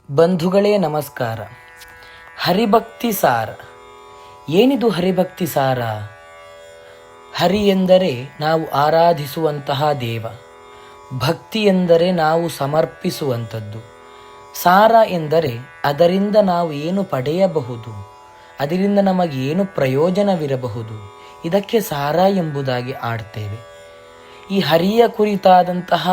ಬಂಧುಗಳೇ ನಮಸ್ಕಾರ. ಹರಿಭಕ್ತಿ ಸಾರ. ಏನಿದು ಹರಿಭಕ್ತಿ ಸಾರ? ಹರಿ ಎಂದರೆ ನಾವು ಆರಾಧಿಸುವಂತಹ ದೇವ, ಭಕ್ತಿ ಎಂದರೆ ನಾವು ಸಮರ್ಪಿಸುವಂಥದ್ದು, ಸಾರ ಎಂದರೆ ಅದರಿಂದ ನಾವು ಏನು ಪಡೆಯಬಹುದು, ಅದರಿಂದ ನಮಗೆ ಏನು ಪ್ರಯೋಜನವಿರಬಹುದು, ಇದಕ್ಕೆ ಸಾರ ಎಂಬುದಾಗಿ ಆಡ್ತೇವೆ. ಈ ಹರಿಯ ಕುರಿತಾದಂತಹ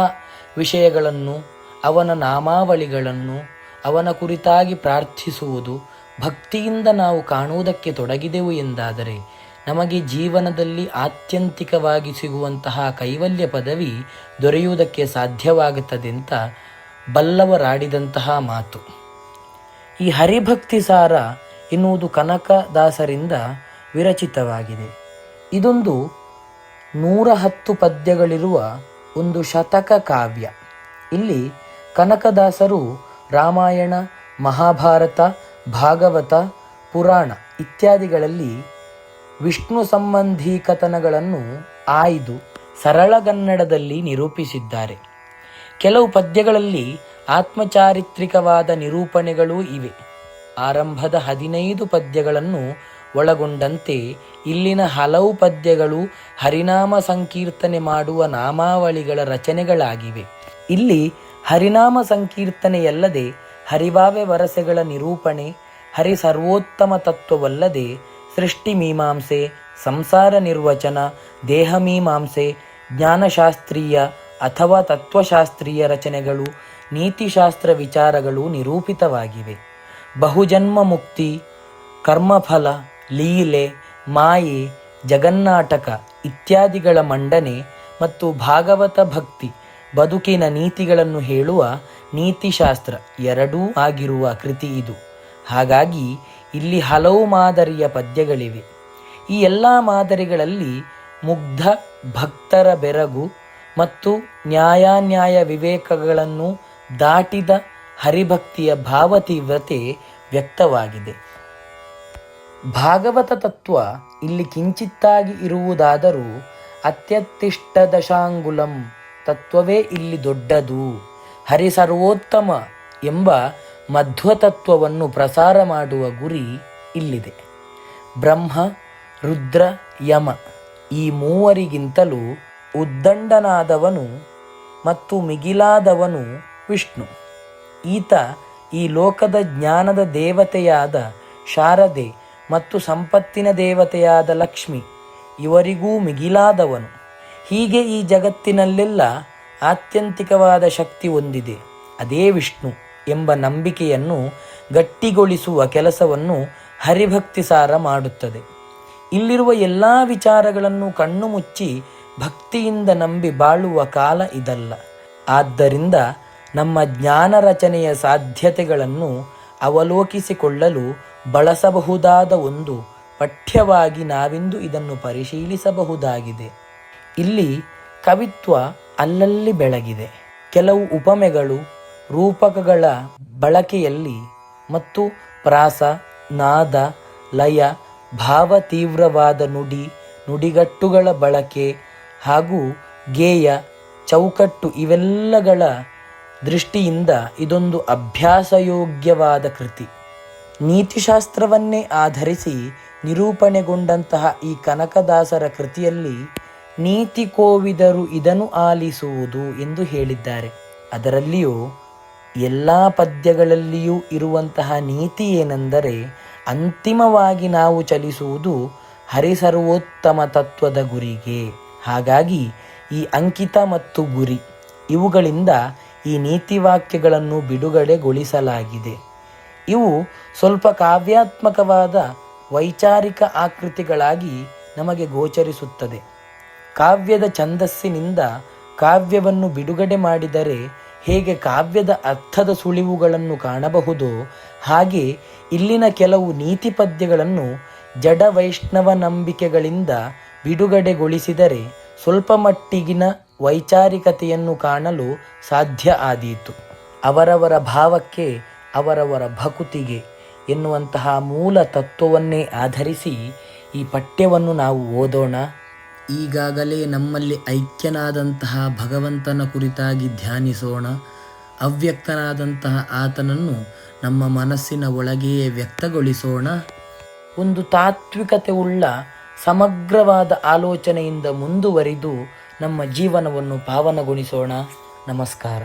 ವಿಷಯಗಳನ್ನು, ಅವನ ನಾಮಾವಳಿಗಳನ್ನು, ಅವನ ಕುರಿತಾಗಿ ಪ್ರಾರ್ಥಿಸುವುದು, ಭಕ್ತಿಯಿಂದ ನಾವು ಕಾಣುವುದಕ್ಕೆ ತೊಡಗಿದೆವು ಎಂದಾದರೆ ನಮಗೆ ಜೀವನದಲ್ಲಿ ಆತ್ಯಂತಿಕವಾಗಿ ಸಿಗುವಂತಹ ಕೈವಲ್ಯ ಪದವಿ ದೊರೆಯುವುದಕ್ಕೆ ಸಾಧ್ಯವಾಗುತ್ತದೆ ಅಂತ ಬಲ್ಲವರಾಡಿದಂತಹ ಮಾತು. ಈ ಹರಿಭಕ್ತಿ ಸಾರ ಎನ್ನುವುದು ಕನಕದಾಸರಿಂದ ವಿರಚಿತವಾಗಿದೆ. ಇದೊಂದು 110 ಪದ್ಯಗಳಿರುವ ಒಂದು ಶತಕ ಕಾವ್ಯ. ಇಲ್ಲಿ ಕನಕದಾಸರು ರಾಮಾಯಣ, ಮಹಾಭಾರತ, ಭಾಗವತ, ಪುರಾಣ ಇತ್ಯಾದಿಗಳಲ್ಲಿ ವಿಷ್ಣು ಸಂಬಂಧಿ ಕಥನಗಳನ್ನು ಆಯ್ದು ಸರಳಗನ್ನಡದಲ್ಲಿ ನಿರೂಪಿಸಿದ್ದಾರೆ. ಕೆಲವು ಪದ್ಯಗಳಲ್ಲಿ ಆತ್ಮಚಾರಿತ್ರಿಕವಾದ ನಿರೂಪಣೆಗಳೂ ಇವೆ. ಆರಂಭದ 15 ಪದ್ಯಗಳನ್ನು ಒಳಗೊಂಡಂತೆ ಇಲ್ಲಿನ ಹಲವು ಪದ್ಯಗಳು ಹರಿನಾಮ ಸಂಕೀರ್ತನೆ ಮಾಡುವ ನಾಮಾವಳಿಗಳ ರಚನೆಗಳಾಗಿವೆ. ಇಲ್ಲಿ ಹರಿನಾಮ ಸಂಕೀರ್ತನೆಯಲ್ಲದೆ ಹರಿವಾವೆ ವರಸೆಗಳ ನಿರೂಪಣೆ, ಹರಿ ಸರ್ವೋತ್ತಮ ತತ್ವವಲ್ಲದೆ ಸೃಷ್ಟಿ ಮೀಮಾಂಸೆ, ಸಂಸಾರ ನಿರ್ವಚನ, ದೇಹ ಮೀಮಾಂಸೆ, ಜ್ಞಾನಶಾಸ್ತ್ರೀಯ ಅಥವಾ ತತ್ವಶಾಸ್ತ್ರೀಯ ರಚನೆಗಳು, ನೀತಿಶಾಸ್ತ್ರ ವಿಚಾರಗಳು ನಿರೂಪಿತವಾಗಿವೆ. ಬಹುಜನ್ಮ ಮುಕ್ತಿ, ಕರ್ಮಫಲ, ಲೀಲೆ, ಮಾಯೆ, ಜಗನ್ನಾಟಕ ಇತ್ಯಾದಿಗಳ ಮಂಡನೆ ಮತ್ತು ಭಾಗವತ ಭಕ್ತಿ, ಬದುಕಿನ ನೀತಿಗಳನ್ನು ಹೇಳುವ ನೀತಿಶಾಸ್ತ್ರ ಎರಡೂ ಆಗಿರುವ ಕೃತಿ ಇದು. ಹಾಗಾಗಿ ಇಲ್ಲಿ ಹಲವು ಮಾದರಿಯ ಪದ್ಯಗಳಿವೆ. ಈ ಎಲ್ಲ ಮಾದರಿಗಳಲ್ಲಿ ಮುಗ್ಧ ಭಕ್ತರ ಬೆರಗು ಮತ್ತು ನ್ಯಾಯಾನ್ಯಾಯ ವಿವೇಕಗಳನ್ನು ದಾಟಿದ ಹರಿಭಕ್ತಿಯ ಭಾವತೀವ್ರತೆ ವ್ಯಕ್ತವಾಗಿದೆ. ಭಾಗವತ ತತ್ವ ಇಲ್ಲಿ ಕಿಂಚಿತ್ತಾಗಿ ಇರುವುದಾದರೂ ಅತ್ಯತ್ತಿಷ್ಟ ದಶಾಂಗುಲಂ ತತ್ವವೇ ಇಲ್ಲಿ ದೊಡ್ಡದು. ಹರಿ ಸರ್ವೋತ್ತಮ ಎಂಬ ಮಧ್ವತತ್ವವನ್ನು ಪ್ರಸಾರ ಮಾಡುವ ಗುರಿ ಇಲ್ಲಿದೆ. ಬ್ರಹ್ಮ, ರುದ್ರ, ಯಮ ಈ ಮೂವರಿಗಿಂತಲೂ ಉದ್ದಂಡನಾದವನು ಮತ್ತು ಮಿಗಿಲಾದವನು ವಿಷ್ಣು. ಈತ ಈ ಲೋಕದ ಜ್ಞಾನದ ದೇವತೆಯಾದ ಶಾರದೆ ಮತ್ತು ಸಂಪತ್ತಿನ ದೇವತೆಯಾದ ಲಕ್ಷ್ಮಿ ಇವರಿಗೂ ಮಿಗಿಲಾದವನು. ಹೀಗೆ ಈ ಜಗತ್ತಿನಲ್ಲೆಲ್ಲ ಆತ್ಯಂತಿಕವಾದ ಶಕ್ತಿ ಹೊಂದಿದೆ, ಅದೇ ವಿಷ್ಣು ಎಂಬ ನಂಬಿಕೆಯನ್ನು ಗಟ್ಟಿಗೊಳಿಸುವ ಕೆಲಸವನ್ನು ಹರಿಭಕ್ತಿ ಸಾರ ಮಾಡುತ್ತದೆ. ಇಲ್ಲಿರುವ ಎಲ್ಲ ವಿಚಾರಗಳನ್ನು ಕಣ್ಣು ಮುಚ್ಚಿ ಭಕ್ತಿಯಿಂದ ನಂಬಿ ಬಾಳುವ ಕಾಲ ಇದಲ್ಲ. ಆದ್ದರಿಂದ ನಮ್ಮ ಜ್ಞಾನ ರಚನೆಯ ಸಾಧ್ಯತೆಗಳನ್ನು ಅವಲೋಕಿಸಿಕೊಳ್ಳಲು ಬಳಸಬಹುದಾದ ಒಂದು ಪಠ್ಯವಾಗಿ ನಾವಿಂದು ಇದನ್ನು ಪರಿಶೀಲಿಸಬಹುದಾಗಿದೆ. ಇಲ್ಲಿ ಕವಿತ್ವ ಅಲ್ಲಲ್ಲಿ ಬೆಳಗಿದೆ. ಕೆಲವು ಉಪಮೆಗಳು, ರೂಪಕಗಳ ಬಳಕೆಯಲ್ಲಿ ಮತ್ತು ಪ್ರಾಸ, ನಾದ, ಲಯ, ಭಾವ ತೀವ್ರವಾದ ನುಡಿ, ನುಡಿಗಟ್ಟುಗಳ ಬಳಕೆ ಹಾಗೂ ಗೇಯ, ಚೌಕಟ್ಟು ಇವೆಲ್ಲಗಳ ದೃಷ್ಟಿಯಿಂದ ಇದೊಂದು ಅಭ್ಯಾಸಯೋಗ್ಯವಾದ ಕೃತಿ. ನೀತಿಶಾಸ್ತ್ರವನ್ನೇ ಆಧರಿಸಿ ನಿರೂಪಣೆಗೊಂಡಂತಹ ಈ ಕನಕದಾಸರ ಕೃತಿಯಲ್ಲಿ ನೀತಿ ಕೋವಿದರು ಇದನ್ನು ಆಲಿಸುವುದು ಎಂದು ಹೇಳಿದ್ದಾರೆ. ಅದರಲ್ಲಿಯೂ ಎಲ್ಲ ಪದ್ಯಗಳಲ್ಲಿಯೂ ಇರುವಂತಹ ನೀತಿ ಏನೆಂದರೆ, ಅಂತಿಮವಾಗಿ ನಾವು ಚಲಿಸುವುದು ಹರಿಸರ್ವೋತ್ತಮ ತತ್ವದ ಗುರಿಗೆ. ಹಾಗಾಗಿ ಈ ಅಂಕಿತ ಮತ್ತು ಗುರಿ ಇವುಗಳಿಂದ ಈ ನೀತಿವಾಕ್ಯಗಳನ್ನು ಬಿಡುಗಡೆಗೊಳಿಸಲಾಗಿದೆ. ಇವು ಸ್ವಲ್ಪ ಕಾವ್ಯಾತ್ಮಕವಾದ ವೈಚಾರಿಕ ಆಕೃತಿಗಳಾಗಿ ನಮಗೆ ಗೋಚರಿಸುತ್ತದೆ. ಕಾವ್ಯದ ಛಂದಸ್ಸಿನಿಂದ ಕಾವ್ಯವನ್ನು ಬಿಡುಗಡೆ ಮಾಡಿದರೆ ಹೇಗೆ ಕಾವ್ಯದ ಅರ್ಥದ ಸುಳಿವುಗಳನ್ನು ಕಾಣಬಹುದೋ ಹಾಗೆ ಇಲ್ಲಿನ ಕೆಲವು ನೀತಿ ಪದ್ಯಗಳನ್ನು ಜಡ ವೈಷ್ಣವ ನಂಬಿಕೆಗಳಿಂದ ಬಿಡುಗಡೆಗೊಳಿಸಿದರೆ ಸ್ವಲ್ಪ ಮಟ್ಟಿಗಿನ ವೈಚಾರಿಕತೆಯನ್ನು ಕಾಣಲು ಸಾಧ್ಯ ಆದೀತು. ಅವರವರ ಭಾವಕ್ಕೆ ಅವರವರ ಭಕುತಿಗೆ ಎನ್ನುವಂತಹ ಮೂಲ ತತ್ವವನ್ನೇ ಆಧರಿಸಿ ಈ ಪಠ್ಯವನ್ನು ನಾವು ಓದೋಣ. ಈಗಾಗಲೇ ನಮ್ಮಲ್ಲಿ ಐಕ್ಯನಾದಂತಹ ಭಗವಂತನ ಕುರಿತಾಗಿ ಧ್ಯಾನಿಸೋಣ. ಅವ್ಯಕ್ತನಾದಂತಹ ಆತನನ್ನು ನಮ್ಮ ಮನಸ್ಸಿನ ಒಳಗೆಯೇ ವ್ಯಕ್ತಗೊಳಿಸೋಣ. ಒಂದು ತಾತ್ವಿಕತೆ ಉಳ್ಳ ಸಮಗ್ರವಾದ ಆಲೋಚನೆಯಿಂದ ಮುಂದುವರಿದು ನಮ್ಮ ಜೀವನವನ್ನು ಪಾವನಗೊಳಿಸೋಣ. ನಮಸ್ಕಾರ.